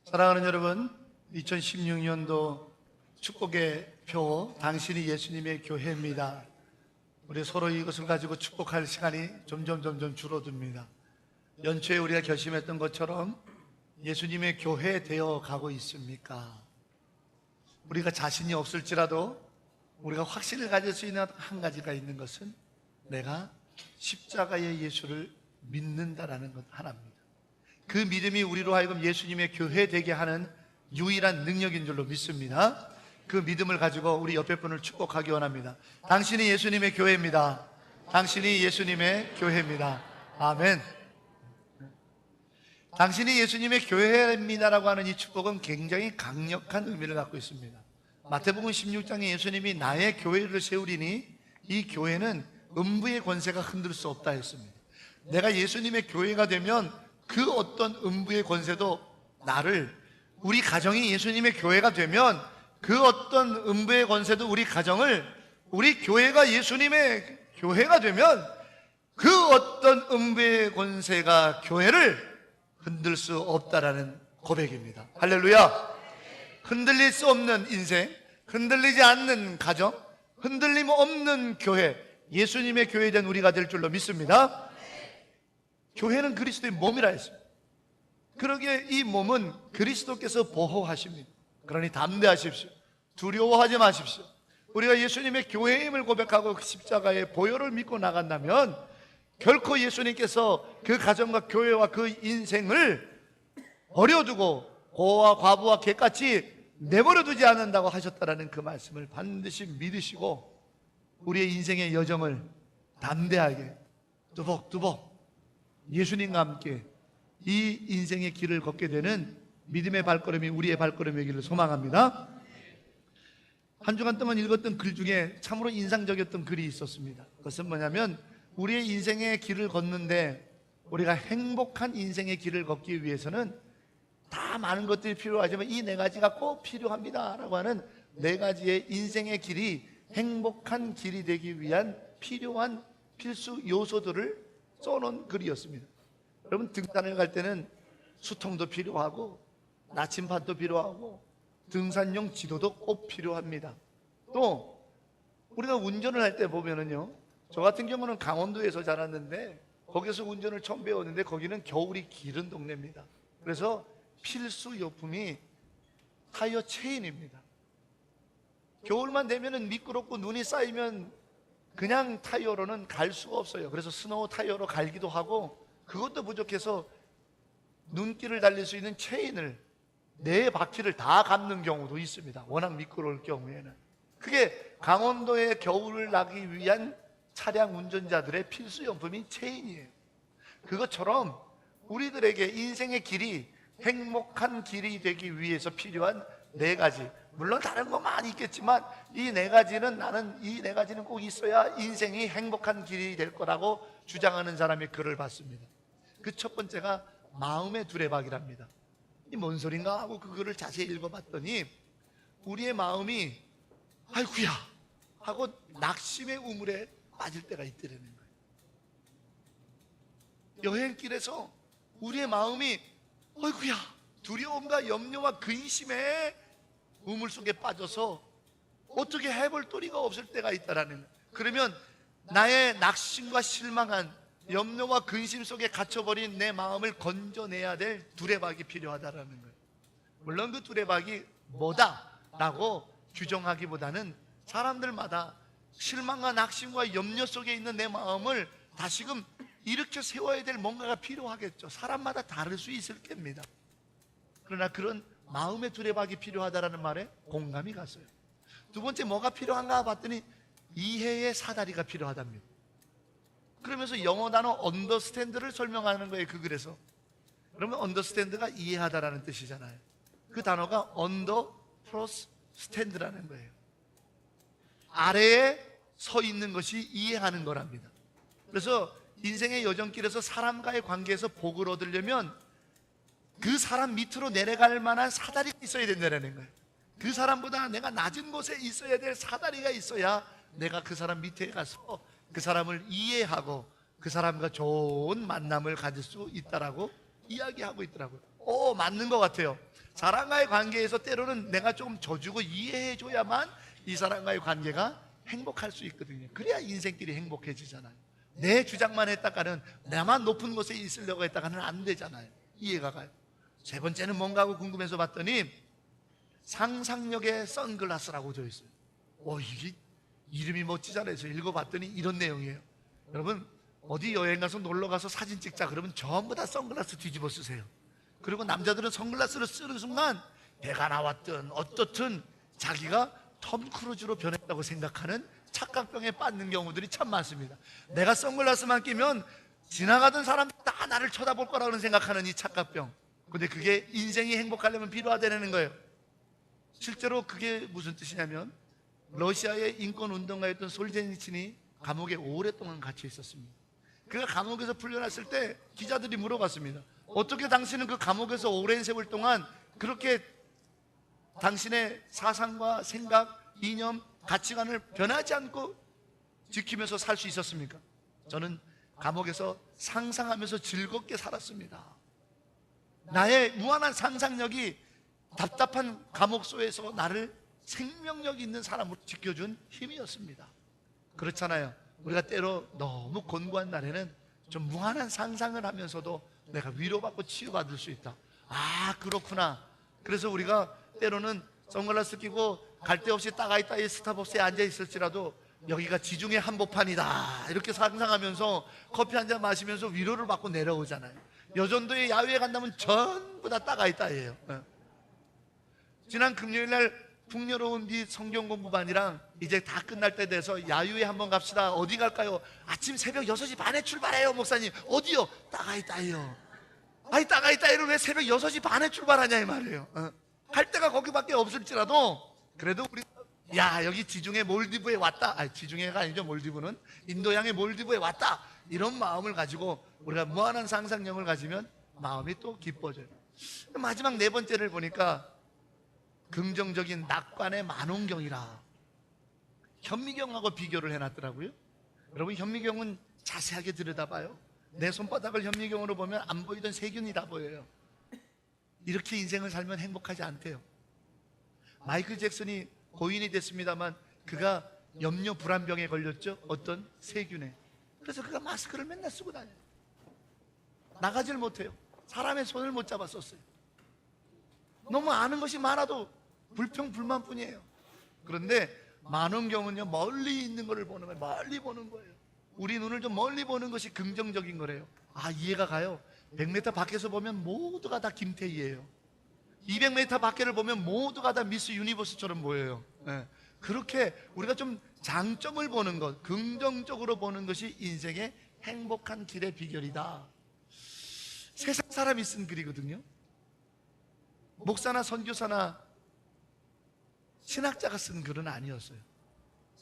사랑하는 여러분, 2016년도 축복의 표, 당신이 예수님의 교회입니다. 우리 서로 이것을 가지고 축복할 시간이 점점 줄어듭니다. 연초에 우리가 결심했던 것처럼 예수님의 교회 되어 가고 있습니까? 우리가 자신이 없을지라도 우리가 확신을 가질 수 있는 한 가지가 있는 것은 내가 십자가의 예수를 믿는다라는 것 하나입니다. 그 믿음이 우리로 하여금 예수님의 교회 되게 하는 유일한 능력인 줄로 믿습니다. 그 믿음을 가지고 우리 옆에 분을 축복하기 원합니다. 당신이 예수님의 교회입니다. 당신이 예수님의 교회입니다. 아멘. 당신이 예수님의 교회입니다라고 하는 이 축복은 굉장히 강력한 의미를 갖고 있습니다. 마태복음 16장에 예수님이 나의 교회를 세우리니 이 교회는 음부의 권세가 흔들 수 없다 했습니다. 내가 예수님의 교회가 되면 그 어떤 음부의 권세도 나를, 우리 가정이 예수님의 교회가 되면 그 어떤 음부의 권세도 우리 가정을, 우리 교회가 예수님의 교회가 되면 그 어떤 음부의 권세가 교회를 흔들 수 없다라는 고백입니다. 할렐루야. 흔들릴 수 없는 인생, 흔들리지 않는 가정, 흔들림 없는 교회, 예수님의 교회에 우리가 될 줄로 믿습니다. 교회는 그리스도의 몸이라 했습니다. 그러기에 이 몸은 그리스도께서 보호하십니다. 그러니 담대하십시오. 두려워하지 마십시오. 우리가 예수님의 교회임을 고백하고 그 십자가의 보혈을 믿고 나간다면 결코 예수님께서 그 가정과 교회와 그 인생을 버려두고 고와 과부와 개같이 내버려두지 않는다고 하셨다라는 그 말씀을 반드시 믿으시고 우리의 인생의 여정을 담대하게 뚜벅뚜벅 예수님과 함께 이 인생의 길을 걷게 되는 믿음의 발걸음이 우리의 발걸음이기를 소망합니다. 한 주간 동안 읽었던 글 중에 참으로 인상적이었던 글이 있었습니다. 그것은 뭐냐면 우리의 인생의 길을 걷는데 우리가 행복한 인생의 길을 걷기 위해서는 다 많은 것들이 필요하지만 이 네 가지가 꼭 필요합니다 라고 하는 네 가지의 인생의 길이 행복한 길이 되기 위한 필요한 필수 요소들을 써놓은 글이었습니다. 여러분, 등산을 갈 때는 수통도 필요하고 나침반도 필요하고 등산용 지도도 꼭 필요합니다. 또 우리가 운전을 할 때 보면은요, 저 같은 경우는 강원도에서 자랐는데 거기서 운전을 처음 배웠는데 거기는 겨울이 길은 동네입니다. 그래서 필수 요품이 타이어 체인입니다. 겨울만 되면은 미끄럽고 눈이 쌓이면 그냥 타이어로는 갈 수가 없어요. 그래서 스노우 타이어로 갈기도 하고 그것도 부족해서 눈길을 달릴 수 있는 체인을 네 바퀴를 다 감는 경우도 있습니다. 워낙 미끄러울 경우에는. 그게 강원도의 겨울을 나기 위한 차량 운전자들의 필수용품이 체인이에요. 그것처럼 우리들에게 인생의 길이 행복한 길이 되기 위해서 필요한 네 가지, 물론 다른 거 많이 있겠지만 이 네 가지는 나는 이 네 가지는 꼭 있어야 인생이 행복한 길이 될 거라고 주장하는 사람의 글을 봤습니다. 그 첫 번째가 마음의 두레박이랍니다. 이 뭔 소린가 하고 그 글을 자세히 읽어봤더니 우리의 마음이 아이쿠야 하고 낙심의 우물에 빠질 때가 있다는 거예요. 여행길에서 우리의 마음이 아이쿠야 두려움과 염려와 근심에 우물 속에 빠져서 어떻게 해볼 도리가 없을 때가 있다라는 거예요. 그러면 나의 낙심과 실망한 염려와 근심 속에 갇혀버린 내 마음을 건져내야 될 두레박이 필요하다라는 거예요. 물론 그 두레박이 뭐다라고 규정하기보다는 사람들마다 실망과 낙심과 염려 속에 있는 내 마음을 다시금 일으켜 세워야 될 뭔가가 필요하겠죠. 사람마다 다를 수 있을 겁니다. 그러나 그런 마음의 두레박이 필요하다라는 말에 공감이 갔어요. 두 번째 뭐가 필요한가 봤더니 이해의 사다리가 필요하답니다. 그러면서 영어 단어 understand를 설명하는 거예요. 그 글에서. 그러면 understand가 이해하다라는 뜻이잖아요. 그 단어가 under plus stand라는 거예요. 아래에 서 있는 것이 이해하는 거랍니다. 그래서 인생의 여정길에서 사람과의 관계에서 복을 얻으려면 그 사람 밑으로 내려갈 만한 사다리가 있어야 된다는 거예요. 그 사람보다 내가 낮은 곳에 있어야 될 사다리가 있어야 내가 그 사람 밑에 가서 그 사람을 이해하고 그 사람과 좋은 만남을 가질 수 있다라고 이야기하고 있더라고요. 맞는 것 같아요. 사람과의 관계에서 때로는 내가 조금 져주고 이해해줘야만 이 사람과의 관계가 행복할 수 있거든요. 그래야 인생길이 행복해지잖아요. 내 주장만 했다가는, 나만 높은 곳에 있으려고 했다가는 안 되잖아요. 이해가 가요. 세 번째는 뭔가 하고 궁금해서 봤더니 상상력의 선글라스라고 되어 있어요. 이게 이름이 멋지잖아요. 그래서 읽어봤더니 이런 내용이에요. 여러분, 어디 여행 가서 놀러 가서 사진 찍자 그러면 전부 다 선글라스 뒤집어 쓰세요. 그리고 남자들은 선글라스를 쓰는 순간 배가 나왔든 어떻든 자기가 톰 크루즈로 변했다고 생각하는 착각병에 빠지는 경우들이 참 많습니다. 내가 선글라스만 끼면 지나가던 사람들 다 나를 쳐다볼 거라고 생각하는 이 착각병. 근데 그게 인생이 행복하려면 필요하다는 거예요. 실제로 그게 무슨 뜻이냐면, 러시아의 인권운동가였던 솔제니친이 감옥에 오랫동안 갇혀 있었습니다. 그가 감옥에서 풀려났을 때 기자들이 물어봤습니다. 어떻게 당신은 그 감옥에서 오랜 세월 동안 그렇게 당신의 사상과 생각, 이념, 가치관을 변하지 않고 지키면서 살 수 있었습니까? 저는 감옥에서 상상하면서 즐겁게 살았습니다. 나의 무한한 상상력이 답답한 감옥소에서 나를 생명력 있는 사람으로 지켜준 힘이었습니다. 그렇잖아요. 우리가 때로 너무 곤고한 날에는 좀 무한한 상상을 하면서도 내가 위로받고 치유받을 수 있다. 아, 그렇구나. 그래서 우리가 때로는 선글라스 끼고 갈 데 없이 따가이따이 스타벅스에 앉아 있을지라도 여기가 지중해 한복판이다 이렇게 상상하면서 커피 한 잔 마시면서 위로를 받고 내려오잖아요. 여전도에 야유회 간다면 전부 다 따가이따이예요. 지난 금요일날 풍요로운 네 성경 공부반이랑 이제 다 끝날 때 돼서 야유회 한번 갑시다. 어디 갈까요? 아침 새벽 6시 반에 출발해요. 목사님. 어디요? 따가이따이요. 아니, 따가이따이를 왜 새벽 6시 반에 출발하냐 이 말이에요. 갈 데가 거기밖에 없을지라도 그래도 우리, 야, 여기 지중해 몰디브에 왔다. 아니, 지중해가 아니죠. 몰디브는 인도양의 몰디브에 왔다. 이런 마음을 가지고 우리가 무한한 상상력을 가지면 마음이 또 기뻐져요. 마지막 네 번째를 보니까 긍정적인 낙관의 만원경이라 현미경하고 비교를 해놨더라고요. 여러분, 현미경은 자세하게 들여다봐요. 내 손바닥을 현미경으로 보면 안 보이던 세균이 다 보여요. 이렇게 인생을 살면 행복하지 않대요. 마이클 잭슨이 고인이 됐습니다만 그가 염려 불안병에 걸렸죠. 어떤 세균에. 그래서 그가 마스크를 맨날 쓰고 다녀요. 나가질 못해요. 사람의 손을 못 잡았었어요. 너무 아는 것이 많아도 불평불만뿐이에요. 그런데 만원경은요, 멀리 있는 것을 보는 거예요. 멀리 보는 거예요. 우리 눈을 좀 멀리 보는 것이 긍정적인 거래요. 아, 이해가 가요. 100m 밖에서 보면 모두가 다 김태희예요. 200m 밖에를 보면 모두가 다 미스 유니버스처럼 보여요. 그렇게 우리가 좀 장점을 보는 것, 긍정적으로 보는 것이 인생의 행복한 길의 비결이다. 세상 사람이 쓴 글이거든요. 목사나 선교사나 신학자가 쓴 글은 아니었어요.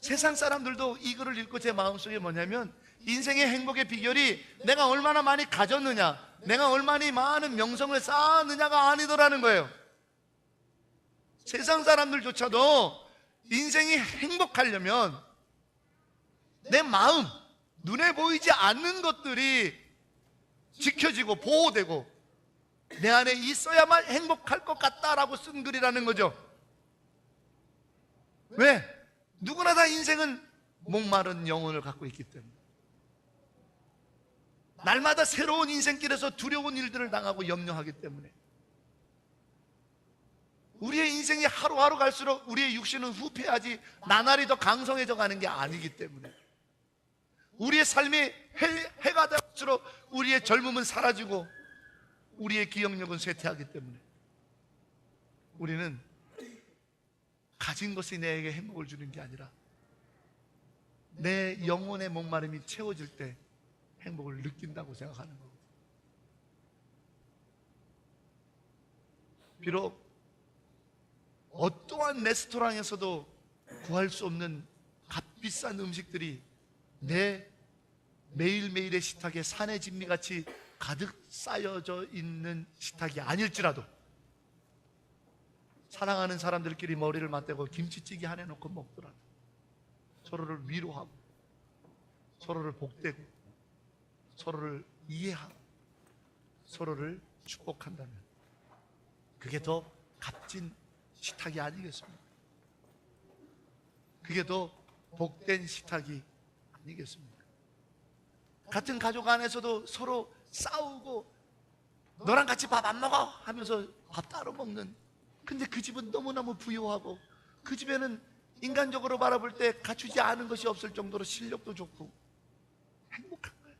세상 사람들도 이 글을 읽고 제 마음속에 뭐냐면, 인생의 행복의 비결이 내가 얼마나 많이 가졌느냐, 내가 얼마나 많은 명성을 쌓았느냐가 아니더라는 거예요. 세상 사람들조차도 인생이 행복하려면 내 마음, 눈에 보이지 않는 것들이 지켜지고 보호되고 내 안에 있어야만 행복할 것 같다라고 쓴 글이라는 거죠. 왜? 누구나 다 인생은 목마른 영혼을 갖고 있기 때문에, 날마다 새로운 인생길에서 두려운 일들을 당하고 염려하기 때문에, 우리의 인생이 하루하루 갈수록 우리의 육신은 후퇴하지 나날이 더 강성해져 가는 게 아니기 때문에, 우리의 삶이 해가 될수록 우리의 젊음은 사라지고 우리의 기억력은 쇠퇴하기 때문에, 우리는 가진 것이 내게 행복을 주는 게 아니라 내 영혼의 목마름이 채워질 때 행복을 느낀다고 생각하는 거거든요. 비록 어떠한 레스토랑에서도 구할 수 없는 값비싼 음식들이 내 매일매일의 식탁에 산의 진미같이 가득 쌓여져 있는 식탁이 아닐지라도, 사랑하는 사람들끼리 머리를 맞대고 김치찌개 하나 놓고 먹더라도 서로를 위로하고 서로를 복대고 서로를 이해하고 서로를 축복한다면 그게 더 값진 식탁이 아니겠습니까? 그게 더 복된 식탁이 아니겠습니까? 같은 가족 안에서도 서로 싸우고 너랑 같이 밥 안 먹어 하면서 밥 따로 먹는, 근데 그 집은 너무너무 부유하고 그 집에는 인간적으로 바라볼 때 갖추지 않은 것이 없을 정도로 실력도 좋고 행복한 거예요.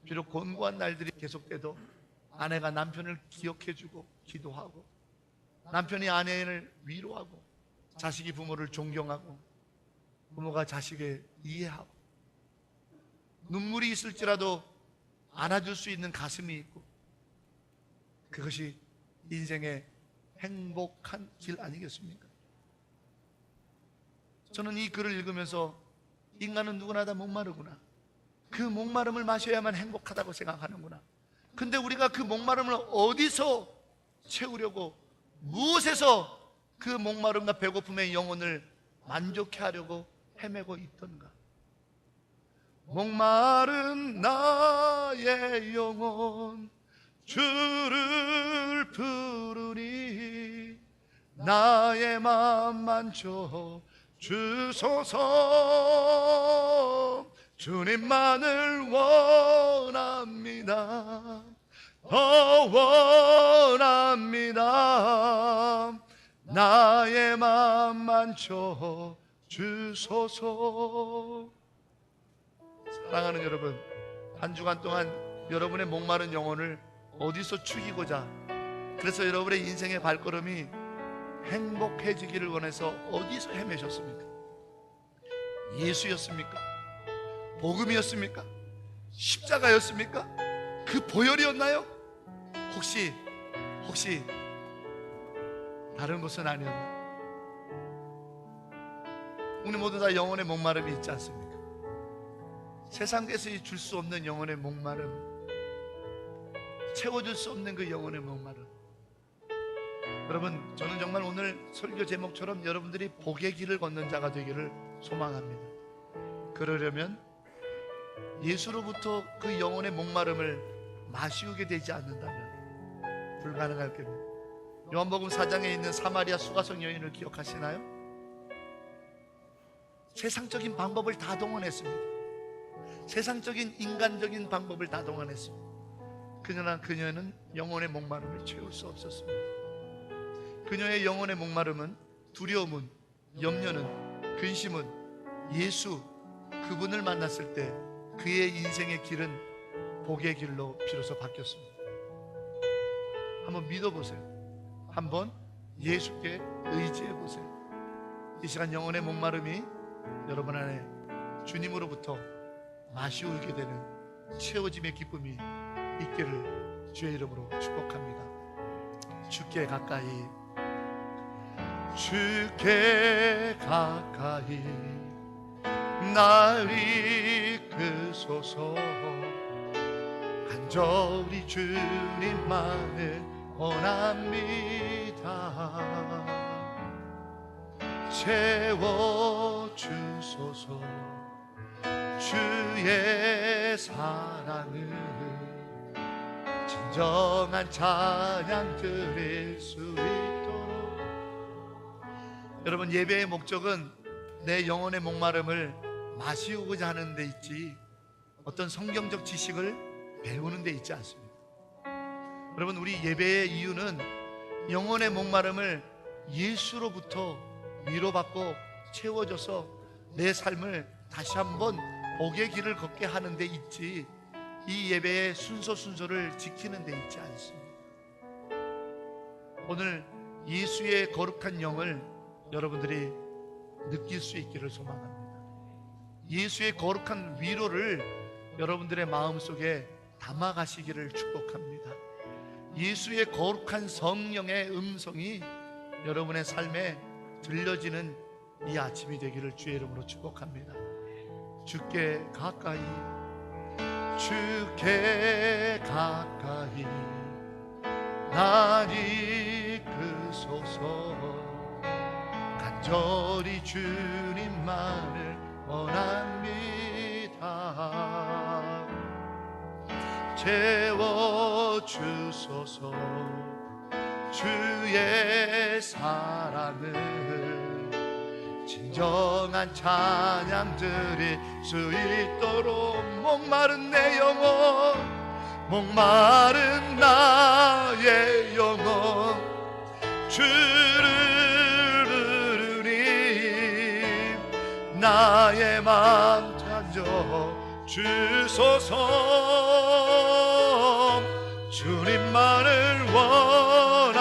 비록 곤고한 날들이 계속돼도 아내가 남편을 기억해주고 기도하고, 남편이 아내를 위로하고, 자식이 부모를 존경하고, 부모가 자식을 이해하고, 눈물이 있을지라도 안아줄 수 있는 가슴이 있고, 그것이 인생의 행복한 길 아니겠습니까? 저는 이 글을 읽으면서 인간은 누구나 다 목마르구나, 그 목마름을 마셔야만 행복하다고 생각하는구나. 근데 우리가 그 목마름을 어디서 채우려고, 무엇에서 그 목마름과 배고픔의 영혼을 만족해 하려고 헤매고 있던가. 목마른 나의 영혼 주를 부르니 나의 맘 만져 주소서. 주님만을 원합니다. 더 원합니다. 나의 맘 만져 주소서. 사랑하는 여러분, 한 주간 동안 여러분의 목마른 영혼을 어디서 죽이고자, 그래서 여러분의 인생의 발걸음이 행복해지기를 원해서 어디서 헤매셨습니까? 예수였습니까? 복음이었습니까? 십자가였습니까? 그 보혈이었나요? 혹시 다른 것은 아니었나? 우리 모두 다 영혼의 목마름이 있지 않습니까? 세상에서 줄 수 없는 영혼의 목마름, 채워줄 수 없는 그 영혼의 목마름. 여러분, 저는 정말 오늘 설교 제목처럼 여러분들이 복의 길을 걷는 자가 되기를 소망합니다. 그러려면 예수로부터 그 영혼의 목마름을 마시우게 되지 않는다면 불가능할 겁니다. 요한복음 4장에 있는 사마리아 수가성 여인을 기억하시나요? 세상적인 방법을 다 동원했습니다. 세상적인 인간적인 방법을 다 동원했습니다. 그러나 그녀는 영혼의 목마름을 채울 수 없었습니다. 그녀의 영혼의 목마름은, 두려움은, 염려는, 근심은 예수 그분을 만났을 때 그의 인생의 길은 복의 길로 비로소 바뀌었습니다. 한번 믿어보세요. 한번 예수께 의지해보세요. 이 시간 영혼의 목마름이 여러분 안에 주님으로부터 마시우게 되는 채워짐의 기쁨이 있기를 주의 이름으로 축복합니다. 주께 가까이, 주께 가까이 날 이끄소서. 간절히 주님만을 원합니다. 채워주소서. 주의 사랑을 진정한 찬양 드릴 수 있도록. 여러분, 예배의 목적은 내 영혼의 목마름을 마시우고자 하는 데 있지, 어떤 성경적 지식을 배우는 데 있지 않습니다. 여러분, 우리 예배의 이유는 영혼의 목마름을 예수로부터 위로받고 채워져서 내 삶을 다시 한번 복의 길을 걷게 하는 데 있지, 이 예배의 순서를 지키는 데 있지 않습니다. 오늘 예수의 거룩한 영을 여러분들이 느낄 수 있기를 소망합니다. 예수의 거룩한 위로를 여러분들의 마음속에 담아가시기를 축복합니다. 예수의 거룩한 성령의 음성이 여러분의 삶에 들려지는 이 아침이 되기를 주의 이름으로 축복합니다. 주께 가까이, 주께 가까이 날 이끄소서. 간절히 주님만을 원합니다. 채워주소서. 주의 사랑을 진정한 찬양 드릴 수 있도록 목마른 내 영혼, 목마른 나의 영혼 주를 부르니 나의 맘 찾아 주소서. 주님만을 원합니다.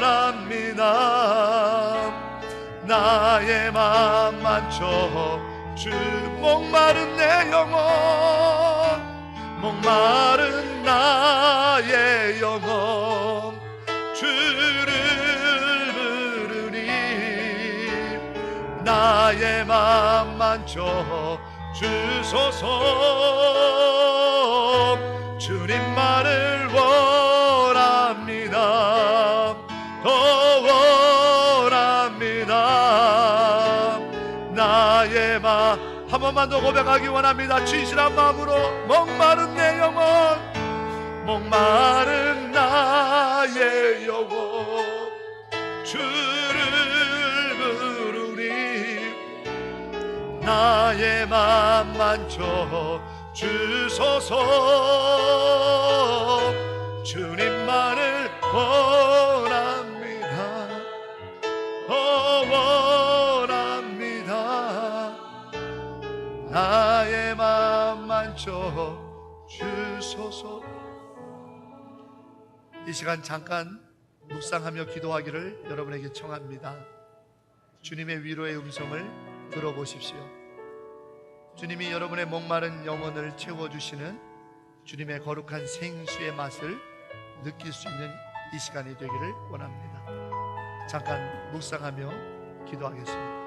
원합니다. 나의 맘 맞춰 주 목마른 내 영혼, 목마른 나의 영혼 주를 부르니 나의 맘 맞춰 주소서. 주님만을 원합니다. 더 원합니다. 나의 맘 한 번만 더 고백하기 원합니다. 진실한 마음으로 목마른 내 영혼, 목마른 나의 영혼 주를 부르니 나의 맘 만져 주소서. 주님만을 원합니다. 원합니다. 나의 맘 만져 주소서. 이 시간 잠깐 묵상하며 기도하기를 여러분에게 청합니다. 주님의 위로의 음성을 들어보십시오. 주님이 여러분의 목마른 영혼을 채워주시는 주님의 거룩한 생수의 맛을 느낄 수 있는 이 시간이 되기를 원합니다. 잠깐 묵상하며 기도하겠습니다.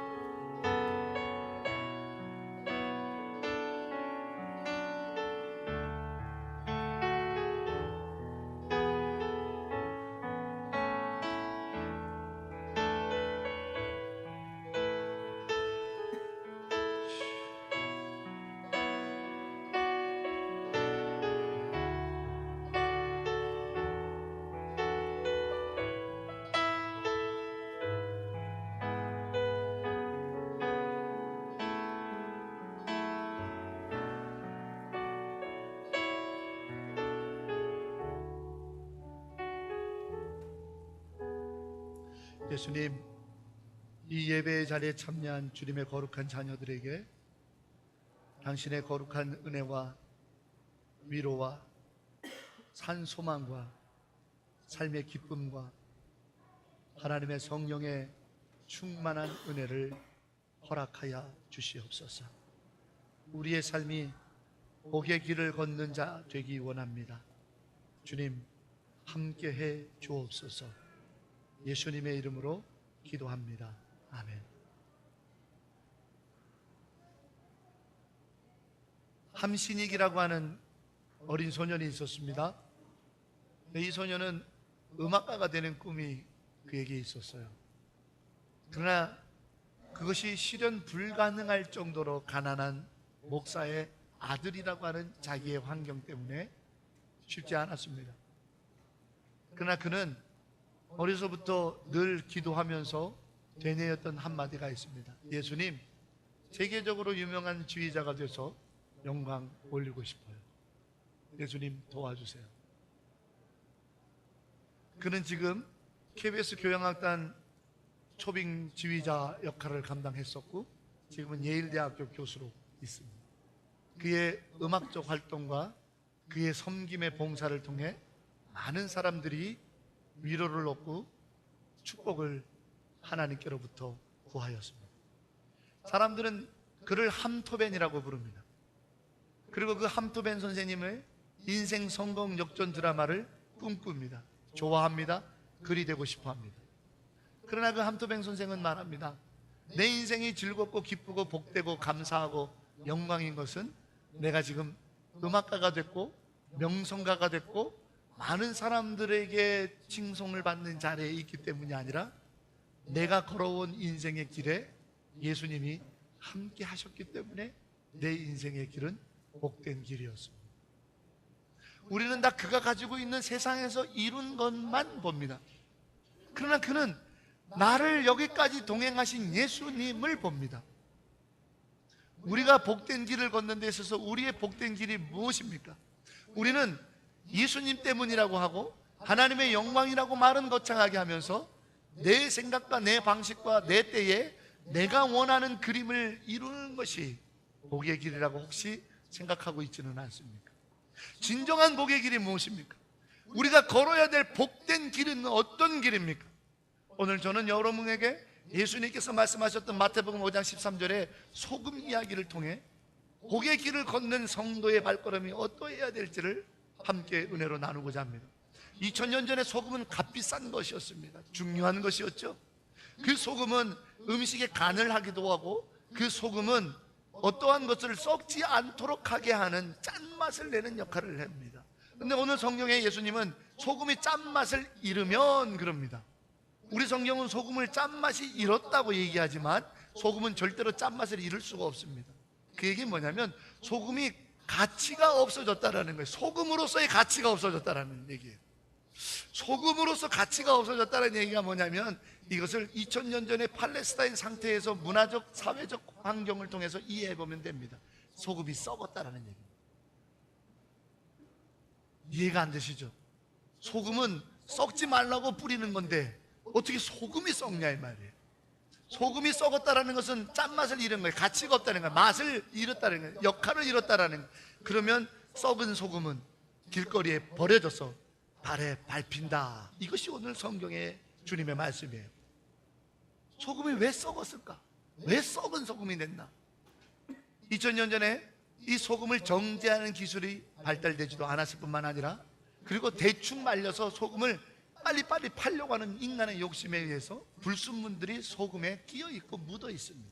예수님, 이 예배의 자리에 참여한 주님의 거룩한 자녀들에게 당신의 거룩한 은혜와 위로와 산 소망과 삶의 기쁨과 하나님의 성령의 충만한 은혜를 허락하여 주시옵소서. 우리의 삶이 복의 길을 걷는 자 되기 원합니다. 주님, 함께해 주옵소서. 예수님의 이름으로 기도합니다. 아멘. 함신익이라고 하는 어린 소년이 있었습니다. 이 소년은 음악가가 되는 꿈이 그에게 있었어요. 그러나 그것이 실현 불가능할 정도로 가난한 목사의 아들이라고 하는 자기의 환경 때문에 쉽지 않았습니다. 그러나 그는 어려서부터 늘 기도하면서 되뇌었던 한마디가 있습니다. 예수님, 세계적으로 유명한 지휘자가 돼서 영광 올리고 싶어요. 예수님 도와주세요. 그는 지금 KBS 교향악단 초빙 지휘자 역할을 감당했었고 지금은 예일대학교 교수로 있습니다. 그의 음악적 활동과 그의 섬김의 봉사를 통해 많은 사람들이 위로를 얻고 축복을 하나님께로부터 구하였습니다. 사람들은 그를 함토벤이라고 부릅니다. 그리고 그 함토벤 선생님의 인생 성공 역전 드라마를 꿈꿉니다. 좋아합니다. 글이 되고 싶어 합니다. 그러나 그 함토벤 선생은 말합니다. 내 인생이 즐겁고 기쁘고 복되고 감사하고 영광인 것은 내가 지금 음악가가 됐고 명성가가 됐고 많은 사람들에게 칭송을 받는 자리에 있기 때문이 아니라 내가 걸어온 인생의 길에 예수님이 함께 하셨기 때문에 내 인생의 길은 복된 길이었습니다. 우리는 다 그가 가지고 있는 세상에서 이룬 것만 봅니다. 그러나 그는 나를 여기까지 동행하신 예수님을 봅니다. 우리가 복된 길을 걷는 데 있어서 우리의 복된 길이 무엇입니까? 우리는 예수님 때문이라고 하고 하나님의 영광이라고 말은 거창하게 하면서 내 생각과 내 방식과 내 때에 내가 원하는 그림을 이루는 것이 복의 길이라고 혹시 생각하고 있지는 않습니까? 진정한 복의 길이 무엇입니까? 우리가 걸어야 될 복된 길은 어떤 길입니까? 오늘 저는 여러분에게 예수님께서 말씀하셨던 마태복음 5장 13절에 소금 이야기를 통해 복의 길을 걷는 성도의 발걸음이 어떠해야 될지를 함께 은혜로 나누고자 합니다. 2000년 전에 소금은 값비싼 것이었습니다. 중요한 것이었죠. 그 소금은 음식에 간을 하기도 하고 그 소금은 어떠한 것을 썩지 않도록 하게 하는 짠맛을 내는 역할을 합니다. 그런데 오늘 성경에 예수님은 소금이 짠맛을 잃으면 그럽니다. 우리 성경은 소금을 짠맛이 잃었다고 얘기하지만 소금은 절대로 짠맛을 잃을 수가 없습니다. 그 얘기는 뭐냐면 소금이 가치가 없어졌다라는 거예요. 소금으로서의 가치가 없어졌다라는 얘기예요. 소금으로서 가치가 없어졌다는 얘기가 뭐냐면 이것을 2000년 전의 팔레스타인 상태에서 문화적, 사회적 환경을 통해서 이해해보면 됩니다. 소금이 썩었다라는 얘기입니다. 이해가 안 되시죠? 소금은 썩지 말라고 뿌리는 건데 어떻게 소금이 썩냐 이 말이에요. 소금이 썩었다라는 것은 짠맛을 잃은 거예요. 가치가 없다는 거예요. 맛을 잃었다는 거예요. 역할을 잃었다라는 거예요. 그러면 썩은 소금은 길거리에 버려져서 발에 밟힌다. 이것이 오늘 성경의 주님의 말씀이에요. 소금이 왜 썩었을까? 왜 썩은 소금이 됐나? 2000년 전에 이 소금을 정제하는 기술이 발달되지도 않았을 뿐만 아니라 그리고 대충 말려서 소금을 빨리빨리 팔려고 하는 인간의 욕심에 의해서 불순물들이 소금에 끼어 있고 묻어 있습니다.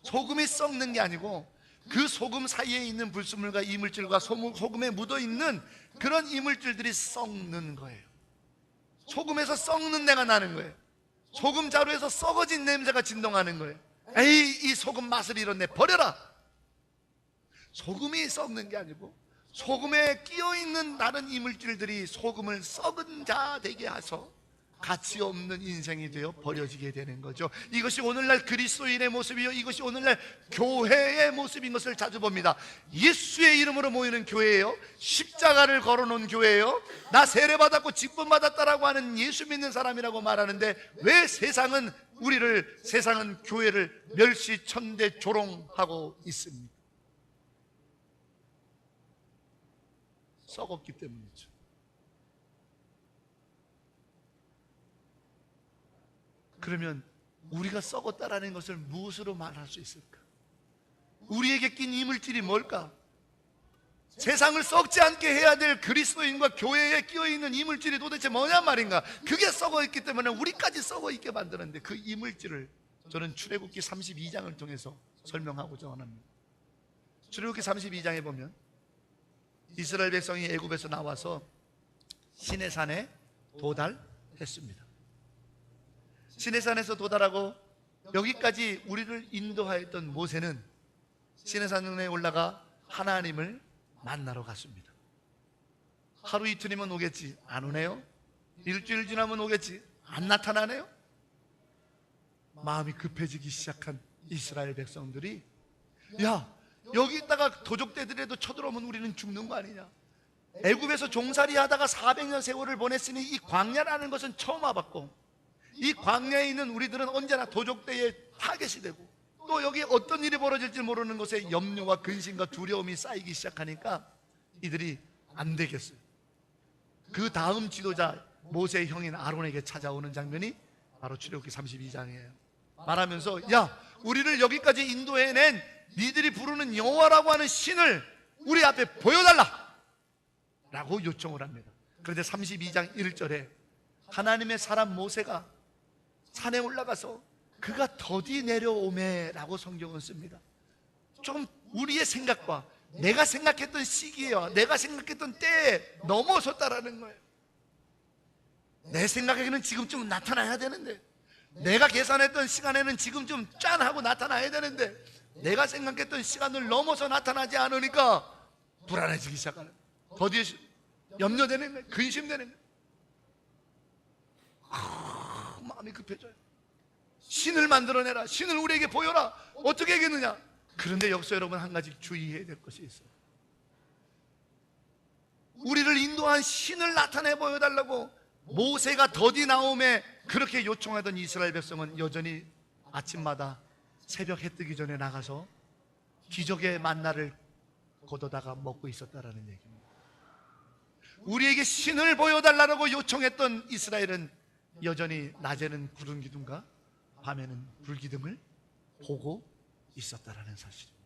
소금이 썩는 게 아니고 그 소금 사이에 있는 불순물과 이물질과 소금에 묻어 있는 그런 이물질들이 썩는 거예요. 소금에서 썩는 내가 나는 거예요. 소금 자루에서 썩어진 냄새가 진동하는 거예요. 에이, 이 소금 맛을 잃었네, 버려라. 소금이 썩는 게 아니고 소금에 끼어있는 다른 이물질들이 소금을 썩은 자 되게 해서 가치 없는 인생이 되어 버려지게 되는 거죠. 이것이 오늘날 그리스도인의 모습이요, 이것이 오늘날 교회의 모습인 것을 자주 봅니다. 예수의 이름으로 모이는 교회예요, 십자가를 걸어놓은 교회예요, 나 세례받았고 직분받았다라고 하는 예수 믿는 사람이라고 말하는데 왜 세상은 교회를 멸시천대 조롱하고 있습니까? 썩었기 때문이죠. 그러면 우리가 썩었다라는 것을 무엇으로 말할 수 있을까? 우리에게 낀 이물질이 뭘까? 세상을 썩지 않게 해야 될 그리스도인과 교회에 끼어있는 이물질이 도대체 뭐냐 말인가? 그게 썩어있기 때문에 우리까지 썩어있게 만드는데 그 이물질을 저는 출애굽기 32장을 통해서 설명하고자 합니다. 출애굽기 32장에 보면 이스라엘 백성이 애굽에서 나와서 시내산에 도달했습니다. 시내산에서 도달하고 여기까지 우리를 인도하였던 모세는 시내산에 올라가 하나님을 만나러 갔습니다. 하루 이틀이면 오겠지, 안 오네요. 일주일 지나면 오겠지, 안 나타나네요. 마음이 급해지기 시작한 이스라엘 백성들이 야, 여기 있다가 도적대들에도 쳐들어오면 우리는 죽는 거 아니냐. 애굽에서 종살이 하다가 400년 세월을 보냈으니 이 광야라는 것은 처음 와봤고 이 광야에 있는 우리들은 언제나 도적대에 타겟이 되고 또 여기 어떤 일이 벌어질지 모르는 것에 염려와 근심과 두려움이 쌓이기 시작하니까 이들이 안 되겠어요. 그 다음 지도자 모세의 형인 아론에게 찾아오는 장면이 바로 출애굽기 32장이에요. 말하면서 야, 우리를 여기까지 인도해낸 니들이 부르는 여호와라고 하는 신을 우리 앞에 보여달라 라고 요청을 합니다. 그런데 32장 1절에 하나님의 사람 모세가 산에 올라가서 그가 더디 내려오매 라고 성경은 씁니다. 조금 우리의 생각과 내가 생각했던 시기와 내가 생각했던 때에 넘어섰다라는 거예요. 내 생각에는 지금쯤 나타나야 되는데, 내가 계산했던 시간에는 지금쯤 짠 하고 나타나야 되는데 내가 생각했던 시간을 넘어서 나타나지 않으니까 불안해지기 시작하는 거예요. 더디어 염려되는 거예요. 근심되는 거예요. 마음이 급해져요. 신을 만들어내라. 신을 우리에게 보여라. 어떻게 하겠느냐? 그런데 여기서 여러분 한 가지 주의해야 될 것이 있어요. 우리를 인도한 신을 나타내 보여달라고 모세가 더디 나옴에 그렇게 요청하던 이스라엘 백성은 여전히 아침마다 새벽 해 뜨기 전에 나가서 기적의 만나를 거둬다가 먹고 있었다라는 얘기입니다. 우리에게 신을 보여달라고 요청했던 이스라엘은 여전히 낮에는 구름 기둥과 밤에는 불기둥을 보고 있었다라는 사실입니다.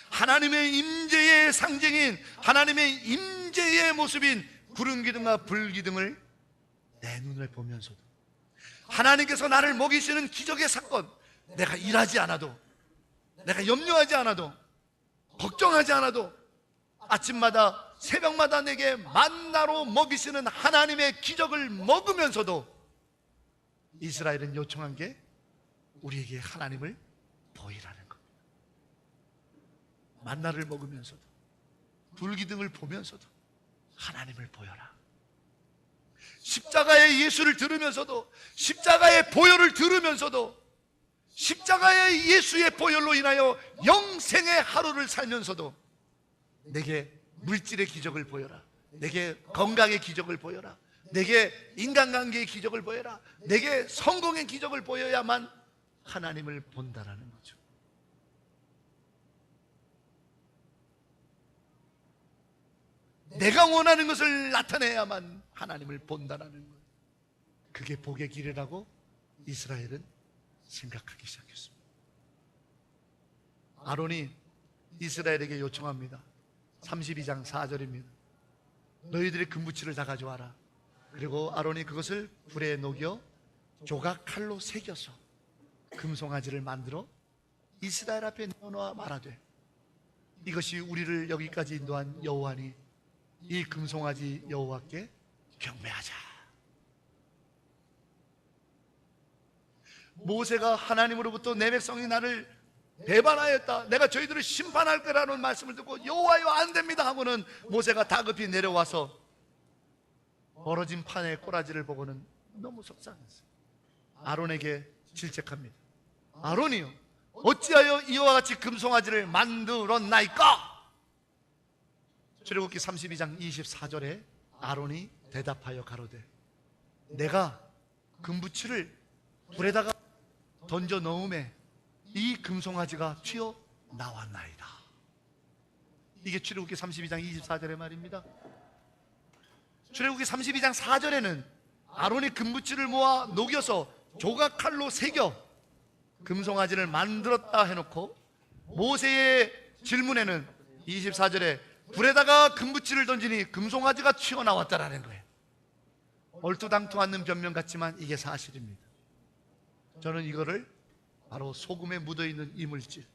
하나님의 임재의 상징인, 하나님의 임재의 모습인 구름 기둥과 불기둥을 내 눈을 보면서도, 하나님께서 나를 먹이시는 기적의 사건, 내가 일하지 않아도, 내가 염려하지 않아도, 걱정하지 않아도 아침마다 새벽마다 내게 만나로 먹이시는 하나님의 기적을 먹으면서도 이스라엘은 요청한 게 우리에게 하나님을 보이라는 겁니다. 만나를 먹으면서도, 불기둥을 보면서도 하나님을 보여라. 십자가의 예수를 들으면서도, 십자가의 보혈을 들으면서도, 십자가의 예수의 보혈로 인하여 영생의 하루를 살면서도 내게 물질의 기적을 보여라. 내게 건강의 기적을 보여라. 내게 인간관계의 기적을 보여라. 내게 성공의 기적을 보여야만 하나님을 본다라는 거죠. 내가 원하는 것을 나타내야만 하나님을 본다라는 거예요. 그게 복의 길이라고 이스라엘은 생각하기 시작했습니다. 아론이 이스라엘에게 요청합니다. 32장 4절입니다. 너희들의 금부치를 다 가져와라. 그리고 아론이 그것을 불에 녹여 조각 칼로 새겨서 금송아지를 만들어 이스라엘 앞에 내어놓아 말하되, 이것이 우리를 여기까지 인도한 여호와니 이 금송아지 여호와께 경배하자. 모세가 하나님으로부터 내 백성이 나를 배반하였다, 내가 저희들을 심판할 거라는 말씀을 듣고 여호와여 안 됩니다 하고는 모세가 다급히 내려와서 벌어진 판의 꼬라지를 보고는 너무 속상했어요. 아론에게 질책합니다. 아론이요, 어찌하여 이와 같이 금송아지를 만들었나이까? 출애굽기 32장 24절에 아론이 대답하여 가로되, 내가 금부치를 불에다가 던져 넣음에 이 금송아지가 튀어나왔나이다. 이게 출애굽기 32장 24절의 말입니다. 출애굽기 32장 4절에는 아론이 금부치를 모아 녹여서 조각칼로 새겨 금송아지를 만들었다 해놓고, 모세의 질문에는 24절에 불에다가 금부치를 던지니 금송아지가 튀어나왔다라는 거예요. 얼토당토 않는 변명 같지만 이게 사실입니다. 저는 이거를 바로 소금에 묻어있는 이물질,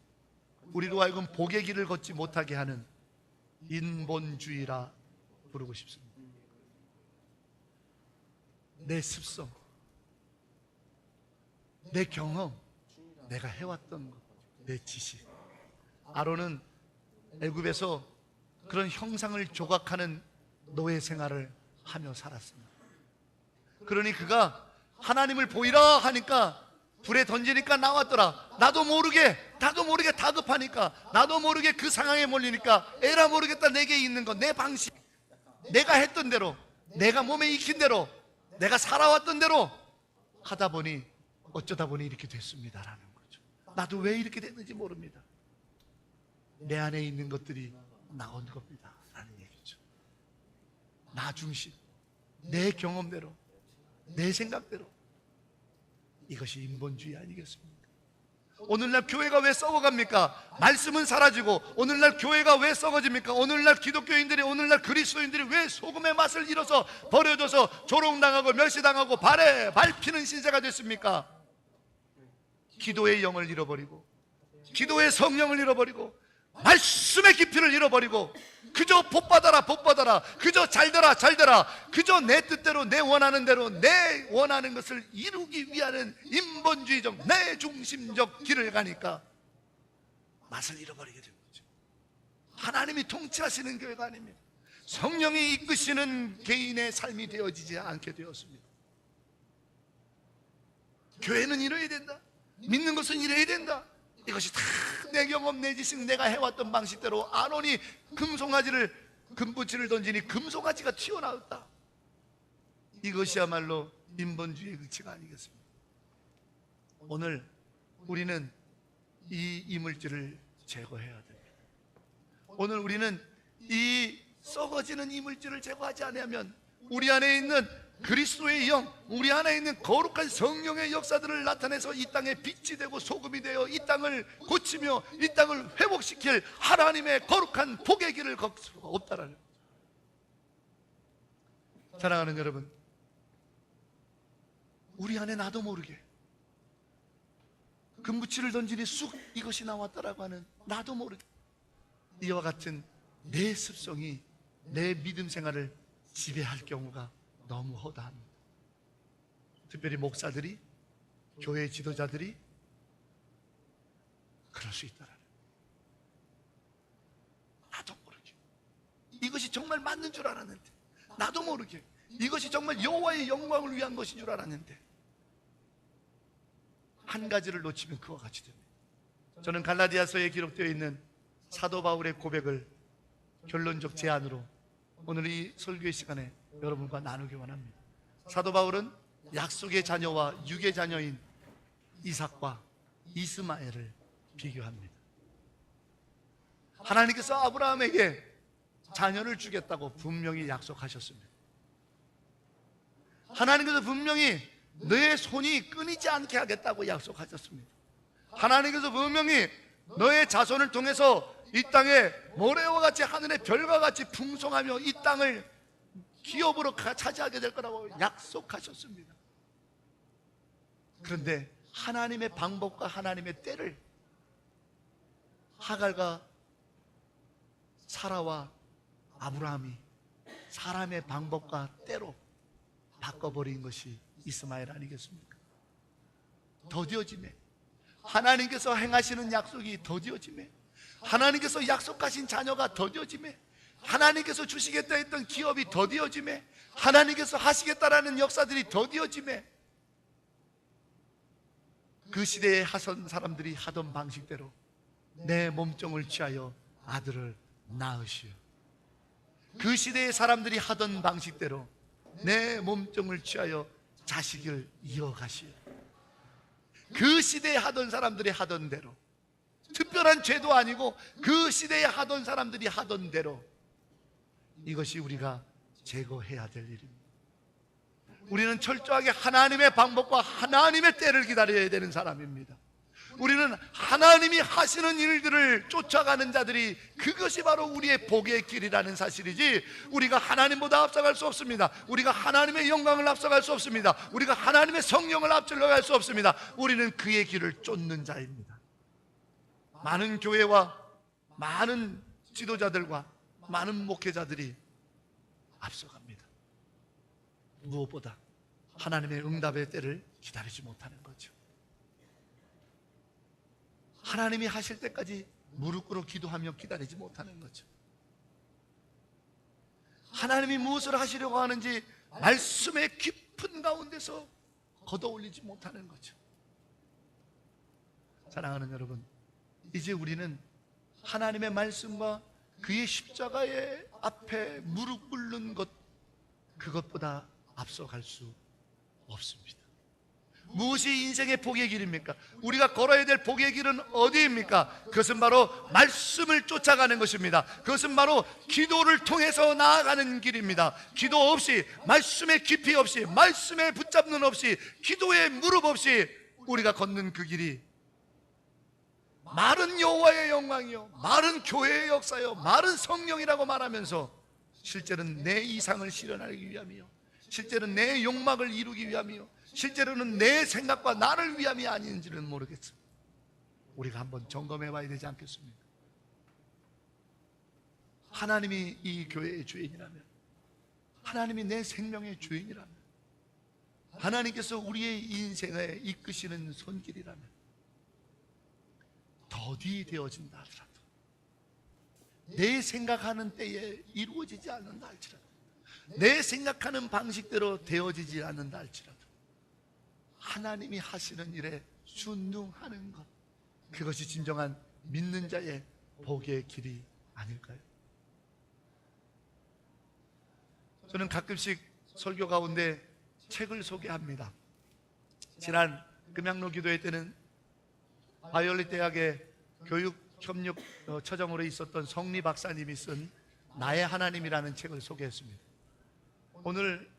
우리로 하여금 복의 길을 걷지 못하게 하는 인본주의라 부르고 싶습니다. 내 습성, 내 경험, 내가 해왔던 것, 내 지식. 아론은 애굽에서 그런 형상을 조각하는 노예 생활을 하며 살았습니다. 그러니 그가 하나님을 보이라 하니까 불에 던지니까 나왔더라. 나도 모르게 다급하니까, 나도 모르게 그 상황에 몰리니까 에라 모르겠다, 내게 있는 것, 내 방식, 내가 했던 대로, 내가 몸에 익힌 대로, 내가 살아왔던 대로 하다 보니 어쩌다 보니 이렇게 됐습니다라는 거죠. 나도 왜 이렇게 됐는지 모릅니다. 내 안에 있는 것들이 나온 겁니다 라는 얘기죠. 나 중심, 내 경험대로, 내 생각대로. 이것이 인본주의 아니겠습니까? 오늘날 교회가 왜 썩어갑니까? 말씀은 사라지고. 오늘날 교회가 왜 썩어집니까? 오늘날 기독교인들이, 오늘날 그리스도인들이 왜 소금의 맛을 잃어서 버려져서 조롱당하고 멸시당하고 발에 밟히는 신세가 됐습니까? 기도의 영을 잃어버리고, 기도의 성령을 잃어버리고, 말씀의 깊이를 잃어버리고, 그저 복받아라 복받아라, 그저 잘되라 잘되라, 그저 내 뜻대로, 내 원하는 대로, 내 원하는 것을 이루기 위한 인본주의적 내 중심적 길을 가니까 맛을 잃어버리게 된 거죠. 하나님이 통치하시는 교회가 아닙니다. 성령이 이끄시는 개인의 삶이 되어지지 않게 되었습니다. 교회는 이래야 된다, 믿는 것은 이래야 된다, 이것이 다 내 경험, 내 지식, 내가 해왔던 방식대로 아론이 금붙이를 던지니 금송아지가 튀어나왔다. 이것이야말로 인본주의의 극치가 아니겠습니까? 오늘 우리는 이 이물질을 제거해야 됩니다. 오늘 우리는 이 썩어지는 이물질을 제거하지 않으면 우리 안에 있는 그리스도의 영, 우리 안에 있는 거룩한 성령의 역사들을 나타내서 이 땅에 빛이 되고 소금이 되어 이 땅을 고치며 이 땅을 회복시킬 하나님의 거룩한 복의 길을 걷을 수가 없다라는 거죠. 사랑하는 여러분, 우리 안에 나도 모르게 금붙이를 던지니 쑥 이것이 나왔다라고 하는 나도 모르게 이와 같은 내 습성이 내 믿음 생활을 지배할 경우가 너무 허다합니다. 특별히 목사들이, 교회 지도자들이 그럴 수 있다라는, 나도 모르게 이것이 정말 맞는 줄 알았는데, 나도 모르게 이것이 정말 여호와의 영광을 위한 것인 줄 알았는데 한 가지를 놓치면 그와 같이 됩니다. 저는 갈라디아서에 기록되어 있는 사도 바울의 고백을 결론적 제안으로 오늘 이 설교의 시간에 여러분과 나누기 원합니다. 사도 바울은 약속의 자녀와 육의 자녀인 이삭과 이스마엘을 비교합니다. 하나님께서 아브라함에게 자녀를 주겠다고 분명히 약속하셨습니다. 하나님께서 분명히 너의 손이 끊이지 않게 하겠다고 약속하셨습니다. 하나님께서 분명히 너의 자손을 통해서 이 땅에 모래와 같이 하늘의 별과 같이 풍성하며 이 땅을 기업으로 차지하게 될 거라고 약속하셨습니다. 그런데 하나님의 방법과 하나님의 때를 하갈과 사라와 아브라함이 사람의 방법과 때로 바꿔버린 것이 이스마엘 아니겠습니까? 더디어짐에, 하나님께서 행하시는 약속이 더디어짐에, 하나님께서 약속하신 자녀가 더디어짐에, 하나님께서 주시겠다 했던 기업이 더디어짐에, 하나님께서 하시겠다라는 역사들이 더디어짐에, 그 시대에 하던 사람들이 하던 방식대로 내 몸종을 취하여 아들을 낳으시오. 그 시대의 사람들이 하던 방식대로 내 몸종을 취하여 자식을 이어가시오. 그 시대에 하던 사람들이 하던 대로, 특별한 죄도 아니고 그 시대에 하던 사람들이 하던 대로, 이것이 우리가 제거해야 될 일입니다. 우리는 철저하게 하나님의 방법과 하나님의 때를 기다려야 되는 사람입니다. 우리는 하나님이 하시는 일들을 쫓아가는 자들이, 그것이 바로 우리의 복의 길이라는 사실이지, 우리가 하나님보다 앞서갈 수 없습니다. 우리가 하나님의 영광을 앞서갈 수 없습니다. 우리가 하나님의 성령을 앞질러갈 수 없습니다. 우리는 그의 길을 쫓는 자입니다. 많은 교회와 많은 지도자들과 많은 목회자들이 앞서갑니다. 무엇보다 하나님의 응답의 때를 기다리지 못하는 거죠. 하나님이 하실 때까지 무릎 꿇어 기도하며 기다리지 못하는 거죠. 하나님이 무엇을 하시려고 하는지 말씀의 깊은 가운데서 걷어올리지 못하는 거죠. 사랑하는 여러분, 이제 우리는 하나님의 말씀과 그의 십자가의 앞에 무릎 꿇는 것, 그것보다 앞서갈 수 없습니다. 무엇이 인생의 복의 길입니까? 우리가 걸어야 될 복의 길은 어디입니까? 그것은 바로 말씀을 쫓아가는 것입니다. 그것은 바로 기도를 통해서 나아가는 길입니다. 기도 없이, 말씀의 깊이 없이, 말씀의 붙잡는 없이, 기도의 무릎 없이 우리가 걷는 그 길이 말은 여호와의 영광이요, 말은 교회의 역사요, 말은 성령이라고 말하면서 실제로는 내 이상을 실현하기 위함이요, 실제로는 내 욕망을 이루기 위함이요, 실제로는 내 생각과 나를 위함이 아닌지는 모르겠습니다. 우리가 한번 점검해 봐야 되지 않겠습니까? 하나님이 이 교회의 주인이라면, 하나님이 내 생명의 주인이라면, 하나님께서 우리의 인생에 이끄시는 손길이라면, 더디 되어진다 하더라도 내 생각하는 때에 이루어지지 않는다 할지라도, 내 생각하는 방식대로 되어지지 않는다 할지라도 하나님이 하시는 일에 순종하는 것, 그것이 진정한 믿는 자의 복의 길이 아닐까요? 저는 가끔씩 설교 가운데 책을 소개합니다. 지난 금양로 기도회 때는 바이올렛 대학의 교육협력 처장으로 있었던 성리 박사님이 쓴 나의 하나님이라는 책을 소개했습니다. 오늘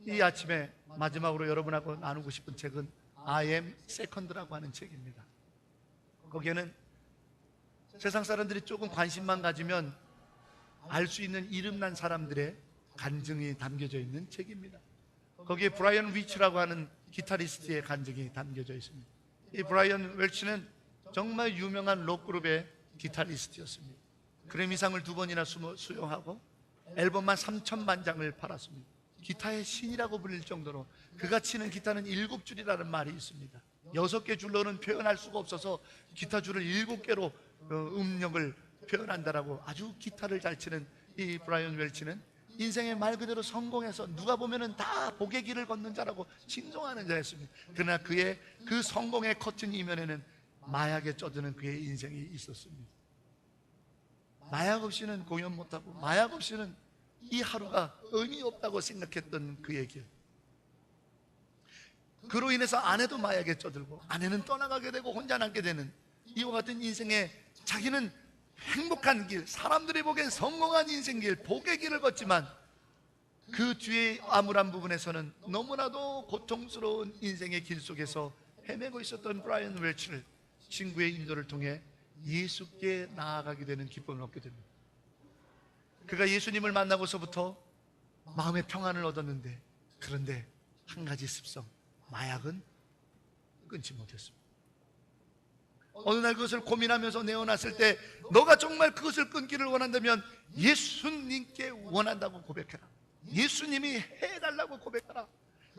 이 아침에 마지막으로 여러분하고 나누고 싶은 책은 I am second라고 하는 책입니다. 거기에는 세상 사람들이 조금 관심만 가지면 알 수 있는 이름난 사람들의 간증이 담겨져 있는 책입니다. 거기에 브라이언 위치라고 하는 기타리스트의 간증이 담겨져 있습니다. 이 브라이언 웰치는 정말 유명한 록그룹의 기타리스트였습니다. 그래미상을 2번이나 수여하고 앨범만 3,000만 장을 팔았습니다. 기타의 신이라고 불릴 정도로 그가 치는 기타는 7줄이라는 말이 있습니다. 6개 줄로는 표현할 수가 없어서 기타 줄을 7개로 음력을 표현한다라고 아주 기타를 잘 치는 이 브라이언 웰치는 인생의 말 그대로 성공해서 누가 보면은 다 복의 길을 걷는 자라고 칭송하는 자였습니다. 그러나 그의 그 성공의 커튼 이면에는 마약에 쩌드는 그의 인생이 있었습니다. 마약 없이는 공연 못하고 마약 없이는 이 하루가 의미 없다고 생각했던 그의 길, 그로 인해서 아내도 마약에 쩌들고 아내는 떠나가게 되고 혼자 남게 되는 이와 같은 인생에 자기는 행복한 길, 사람들이 보기엔 성공한 인생길, 복의 길을 걷지만 그 뒤에 암울한 부분에서는 너무나도 고통스러운 인생의 길 속에서 헤매고 있었던 브라이언 웰치를 친구의 인도를 통해 예수께 나아가게 되는 기쁨을 얻게 됩니다. 그가 예수님을 만나고서부터 마음의 평안을 얻었는데, 그런데 한 가지 습성, 마약은 끊지 못했습니다. 어느 날 그것을 고민하면서 내어놨을 때 너가 정말 그것을 끊기를 원한다면 예수님께 원한다고 고백해라. 예수님이 해달라고 고백하라.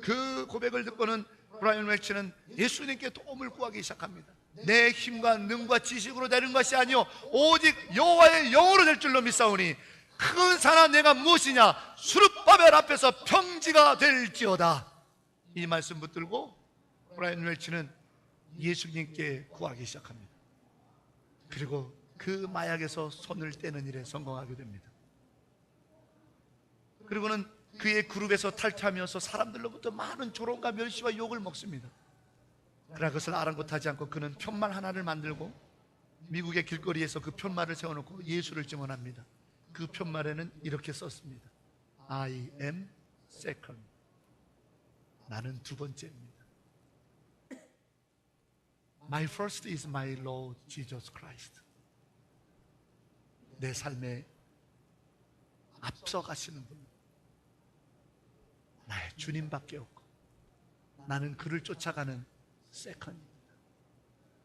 그 고백을 듣고는 브라이언 웰치는 예수님께 도움을 구하기 시작합니다. 내 힘과 능과 지식으로 되는 것이 아니요 오직 여호와의 영으로 될 줄로 믿사오니 큰 산아 내가 무엇이냐, 수르바벨 앞에서 평지가 될지어다. 이 말씀 붙들고 브라이언 웰치는 예수님께 구하기 시작합니다. 그리고 그 마약에서 손을 떼는 일에 성공하게 됩니다. 그리고는 그의 그룹에서 탈퇴하면서 사람들로부터 많은 조롱과 멸시와 욕을 먹습니다. 그러나 그것을 아랑곳하지 않고 그는 편말 하나를 만들고 미국의 길거리에서 그 편말을 세워놓고 예수를 증언합니다. 그 편말에는 이렇게 썼습니다. I am second. 나는 두 번째입니다. My first is my Lord Jesus Christ. 내 삶에 앞서가시는 분, 나의 주님밖에 없고 나는 그를 쫓아가는 세컨입니다.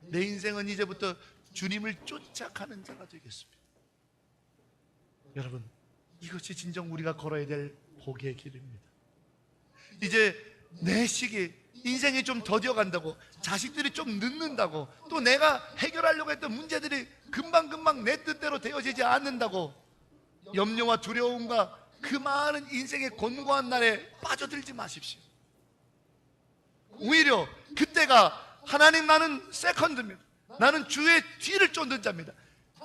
내 인생은 이제부터 주님을 쫓아가는 자가 되겠습니다. 여러분, 이것이 진정 우리가 걸어야 될 복의 길입니다. 이제 내 시기, 인생이 좀 더뎌간다고, 자식들이 좀 늦는다고, 또 내가 해결하려고 했던 문제들이 금방금방 내 뜻대로 되어지지 않는다고 염려와 두려움과 그 많은 인생의 곤고한 날에 빠져들지 마십시오. 오히려 그때가 하나님, 나는 세컨드입니다. 나는 주의 뒤를 쫓는 자입니다.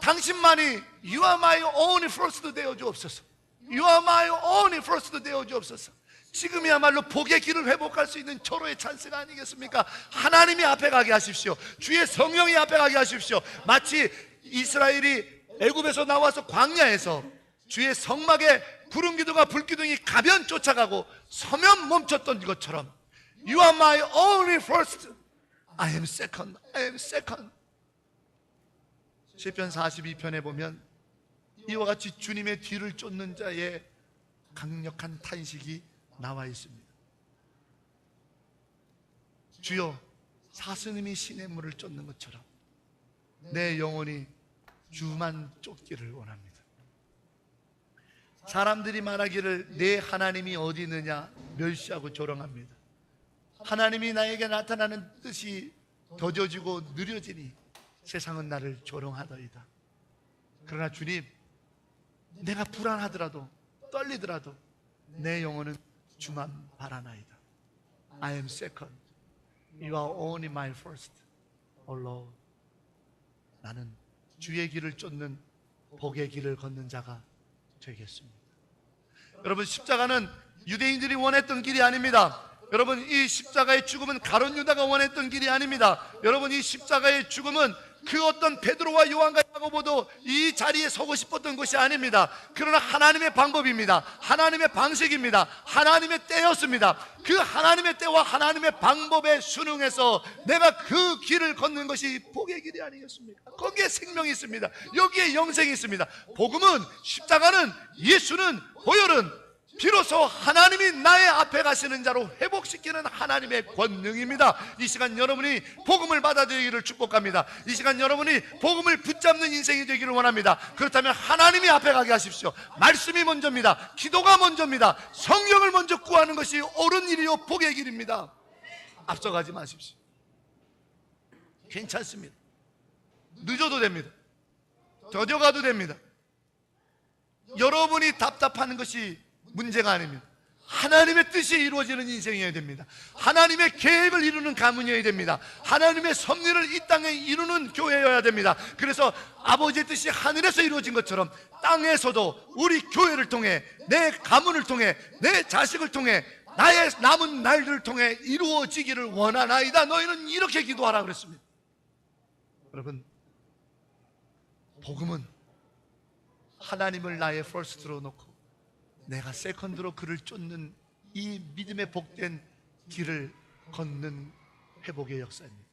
당신만이 You are my only first 되어 주옵소서. You are my only first 되어 주옵소서. 지금이야말로 복의 길을 회복할 수 있는 절호의 찬스가 아니겠습니까? 하나님이 앞에 가게 하십시오. 주의 성령이 앞에 가게 하십시오. 마치 이스라엘이 애굽에서 나와서 광야에서 주의 성막에 구름 기둥과 불 기둥이 가면 쫓아가고 서면 멈췄던 것처럼 You are my only first. I am second. I am second. 시편 42편에 보면 이와 같이 주님의 뒤를 쫓는 자의 강력한 탄식이 나와 있습니다. 주여, 사스님이 시냇물을 쫓는 것처럼 내 영혼이 주만 쫓기를 원합니다. 사람들이 말하기를 내 하나님이 어디 있느냐 멸시하고 조롱합니다. 하나님이 나에게 나타나는 뜻이 더뎌지고 느려지니 세상은 나를 조롱하더이다. 그러나 주님, 내가 불안하더라도 떨리더라도 내 영혼은 주만 바라나이다. I am second. You are only my first. O Lord. 나는 주의 길을 쫓는 복의 길을 걷는 자가 되겠습니다. 여러분, 십자가는 유대인들이 원했던 길이 아닙니다. 여러분, 이 십자가의 죽음은 가룟 유다가 원했던 길이 아닙니다. 여러분, 이 십자가의 죽음은 그 어떤 베드로와 요한과 야고보도 이 자리에 서고 싶었던 것이 아닙니다. 그러나 하나님의 방법입니다. 하나님의 방식입니다. 하나님의 때였습니다. 그 하나님의 때와 하나님의 방법에 순응해서 내가 그 길을 걷는 것이 복의 길이 아니겠습니까? 거기에 생명이 있습니다. 여기에 영생이 있습니다. 복음은, 십자가는, 예수는, 보혈은 비로소 하나님이 나의 앞에 가시는 자로 회복시키는 하나님의 권능입니다. 이 시간 여러분이 복음을 받아들이기를 축복합니다. 이 시간 여러분이 복음을 붙잡는 인생이 되기를 원합니다. 그렇다면 하나님이 앞에 가게 하십시오. 말씀이 먼저입니다. 기도가 먼저입니다. 성령을 먼저 구하는 것이 옳은 일이요 복의 길입니다. 앞서가지 마십시오. 괜찮습니다. 늦어도 됩니다. 더뎌가도 됩니다. 여러분이 답답하는 것이 문제가 아닙니다. 하나님의 뜻이 이루어지는 인생이어야 됩니다. 하나님의 계획을 이루는 가문이어야 됩니다. 하나님의 섭리를 이 땅에 이루는 교회여야 됩니다. 그래서 아버지의 뜻이 하늘에서 이루어진 것처럼 땅에서도 우리 교회를 통해, 내 가문을 통해, 내 자식을 통해, 나의 남은 날들을 통해 이루어지기를 원하나이다. 너희는 이렇게 기도하라 그랬습니다. 여러분, 복음은 하나님을 나의 퍼스트로 놓고 내가 세컨드로 그를 쫓는 이 믿음의 복된 길을 걷는 회복의 역사입니다.